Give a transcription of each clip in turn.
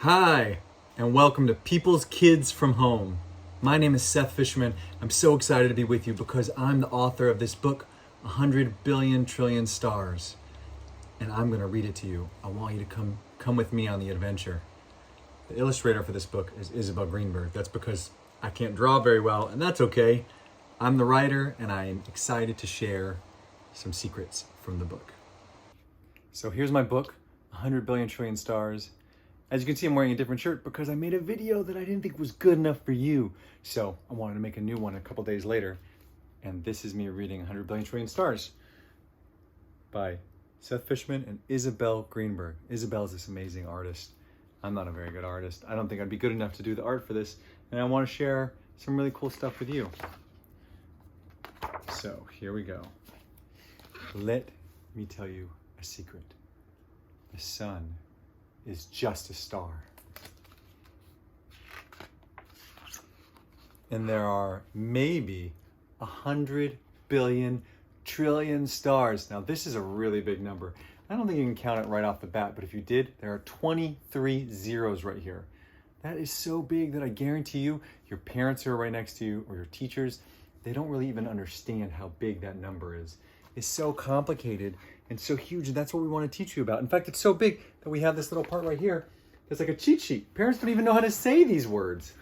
Hi, and welcome to People's Kids from Home. My name is Seth Fishman. I'm so excited to be with you because I'm the author of this book, 100 Billion Trillion Stars. And I'm going to read it to you. I want you to come with me on the adventure. The illustrator for this book is Isabel Greenberg. That's because I can't draw very well, and that's okay. I'm the writer, and I'm excited to share some secrets from the book. So here's my book, 100 Billion Trillion Stars. As you can see, I'm wearing a different shirt because I made a video that I didn't think was good enough for you. So I wanted to make a new one a couple days later. And this is me reading 100 Billion Trillion Stars by Seth Fishman and Isabel Greenberg. Isabel's this amazing artist. I'm not a very good artist. I don't think I'd be good enough to do the art for this. And I want to share some really cool stuff with you. So here we go. Let me tell you a secret. The sun is just a star. And there are maybe 100 billion trillion stars. Now this is a really big number. I don't think you can count it right off the bat, but if you did, there are 23 zeros right here. That is so big that I guarantee you, your parents who are right next to you or your teachers, they don't really even understand how big that number is. It's so complicated and so huge, and that's what we want to teach you about. In fact, it's so big that we have this little part right here that's like a cheat sheet. Parents don't even know how to say these words.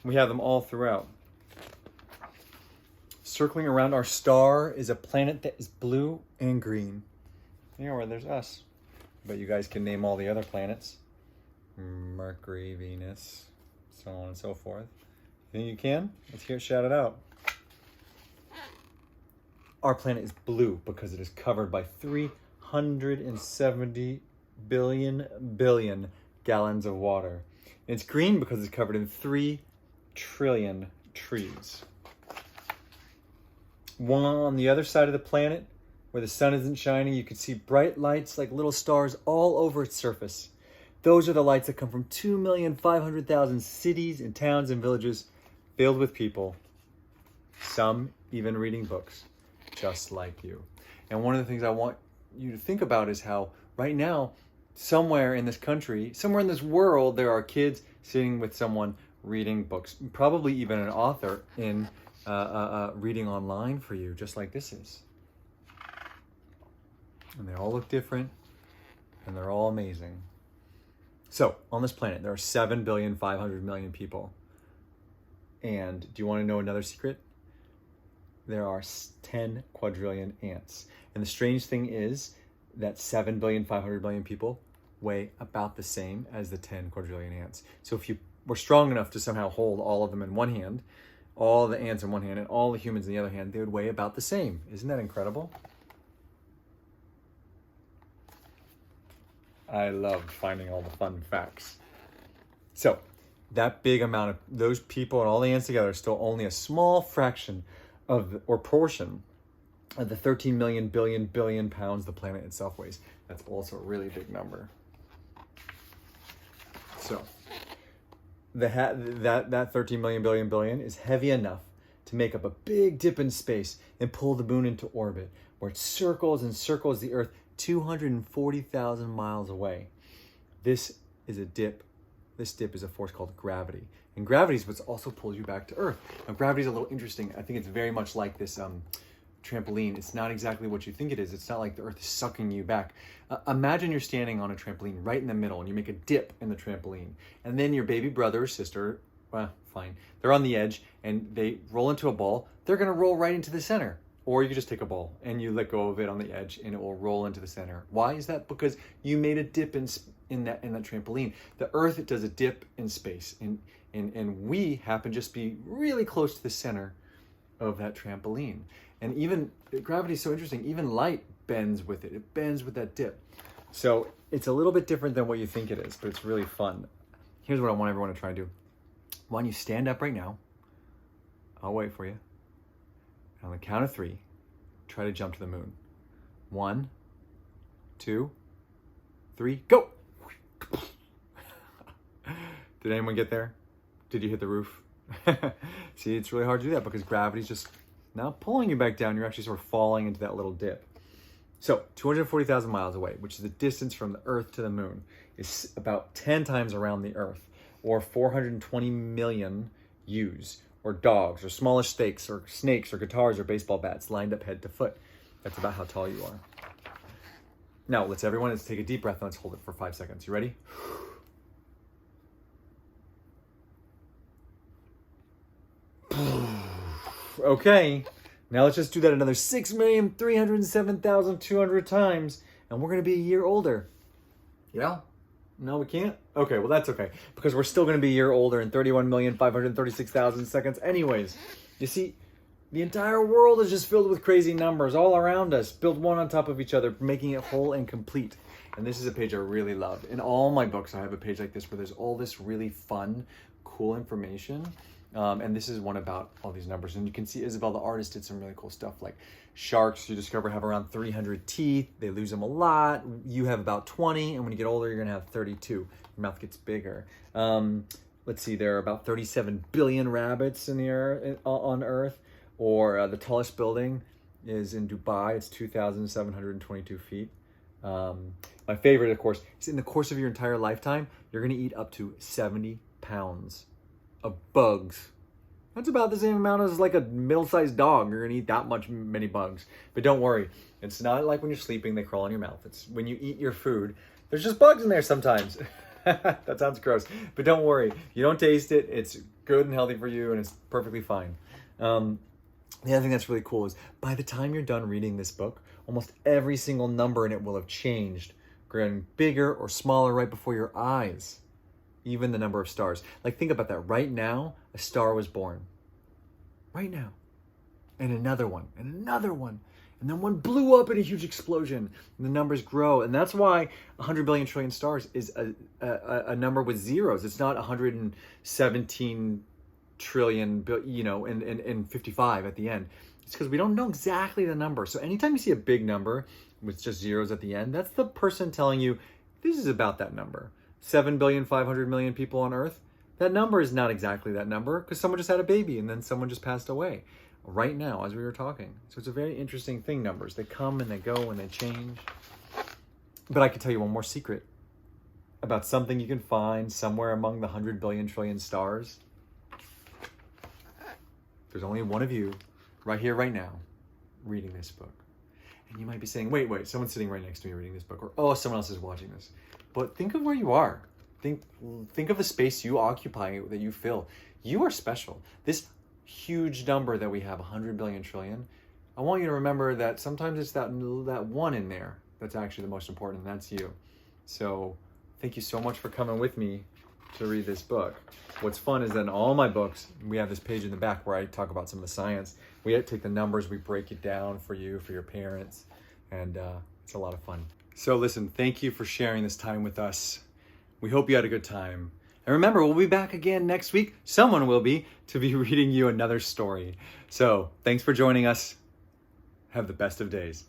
We have them all throughout. Circling around our star is a planet that is blue and green. You know where there's us. But you guys can name all the other planets. Mercury, Venus, so on and so forth. You think you can? Let's hear it shouted out. Our planet is blue because it is covered by 370 billion gallons of water. And it's green because it's covered in 3 trillion trees. One on the other side of the planet, where the sun isn't shining, you can see bright lights like little stars all over its surface. Those are the lights that come from 2,500,000 cities and towns and villages filled with people, some even reading books, just like you. And one of the things I want you to think about is how right now, somewhere in this country, somewhere in this world, there are kids sitting with someone reading books, probably even an author in reading online for you, just like this is. And they all look different, and they're all amazing. So, on this planet, there are 7,500,000,000 people. And do you want to know another secret? There are 10 quadrillion ants. And the strange thing is that 7,500,000,000 people weigh about the same as the 10 quadrillion ants. So if you were strong enough to somehow hold all of them in one hand, all the ants in one hand and all the humans in the other hand, they would weigh about the same. Isn't that incredible? I love finding all the fun facts. So that big amount of those people and all the ants together are still only a small fraction of, or portion of the 13 million billion pounds the planet itself weighs. That's also a really big number. So that 13 million billion is heavy enough to make up a big dip in space and pull the moon into orbit, where it circles and circles the Earth 240,000 miles away. This is a dip. This dip is a force called gravity. And gravity is what also pulls you back to Earth. Now, gravity is a little interesting. I think it's very much like this trampoline. It's not exactly what you think it is. It's not like the Earth is sucking you back. Imagine you're standing on a trampoline right in the middle, and you make a dip in the trampoline. And then your baby brother or sister, well, fine, they're on the edge, and they roll into a ball. They're going to roll right into the center. Or you can just take a ball and you let go of it on the edge and it will roll into the center. Why is that? Because you made a dip in that trampoline. The Earth, it does a dip in space, and we happen just to be really close to the center of that trampoline. And even gravity is so interesting. Even light bends with it. It bends with that dip. So it's a little bit different than what you think it is, but it's really fun. Here's what I want everyone to try to do. Why don't you stand up right now? I'll wait for you. On the count of 3, try to jump to the moon. 1, 2, 3, go! Did anyone get there? Did you hit the roof? See, it's really hard to do that because gravity's just not pulling you back down. You're actually sort of falling into that little dip. So 240,000 miles away, which is the distance from the Earth to the moon, is about 10 times around the Earth, or 420 million ewes, or dogs, or smallish snakes, or guitars, or baseball bats lined up head to foot. That's about how tall you are. Now, let's take a deep breath and let's hold it for 5 seconds. You ready? Okay, now let's just do that another 6,307,200 times, and we're going to be a year older. Yeah? No, we can't? Okay, well, that's okay, because we're still going to be a year older in 31,536,000 seconds anyways. You see, the entire world is just filled with crazy numbers all around us, built one on top of each other, making it whole and complete. And this is a page I really love. In all my books, I have a page like this where there's all this really fun, cool information. And this is one about all these numbers. And you can see Isabel, the artist, did some really cool stuff, like sharks, you discover, have around 300 teeth. They lose them a lot. You have about 20. And when you get older, you're going to have 32. Your mouth gets bigger. Let's see, there are about 37 billion rabbits on Earth. Or the tallest building is in Dubai. It's 2,722 feet. My favorite, of course, is in the course of your entire lifetime, you're going to eat up to 70 pounds of bugs. That's about the same amount as like a middle-sized dog. You're gonna eat that many bugs. But don't worry, it's not like when you're sleeping, they crawl in your mouth. It's when you eat your food, there's just bugs in there sometimes. That sounds gross, but don't worry. You don't taste it. It's good and healthy for you, and it's perfectly fine. The other thing that's really cool is by the time you're done reading this book, almost every single number in it will have changed, growing bigger or smaller right before your eyes. Even the number of stars. Like, think about that. Right now, a star was born. Right now. And another one. And another one. And then one blew up in a huge explosion. And the numbers grow. And that's why 100 billion trillion stars is a number with zeros. It's not 117 trillion, and 55 at the end. It's because we don't know exactly the number. So anytime you see a big number with just zeros at the end, that's the person telling you, this is about that number. 7,500,000,000 people on Earth. That number is not exactly that number because someone just had a baby and then someone just passed away right now as we were talking. So it's a very interesting thing, numbers. They come and they go and they change. But I can tell you one more secret about something you can find somewhere among the 100 billion trillion stars. There's only one of you right here, right now, reading this book. And you might be saying, wait, someone's sitting right next to me reading this book, or, oh, someone else is watching this. But think of where you are. Think of the space you occupy, that you fill. You are special. This huge number that we have, 100 billion trillion, I want you to remember that sometimes it's that one in there that's actually the most important, and that's you. So thank you so much for coming with me to read this book. What's fun is that in all my books, we have this page in the back where I talk about some of the science. We take the numbers, we break it down for you, for your parents, and it's a lot of fun. So listen, thank you for sharing this time with us. We hope you had a good time. And remember, we'll be back again next week. Someone will be, to be reading you another story. So thanks for joining us. Have the best of days.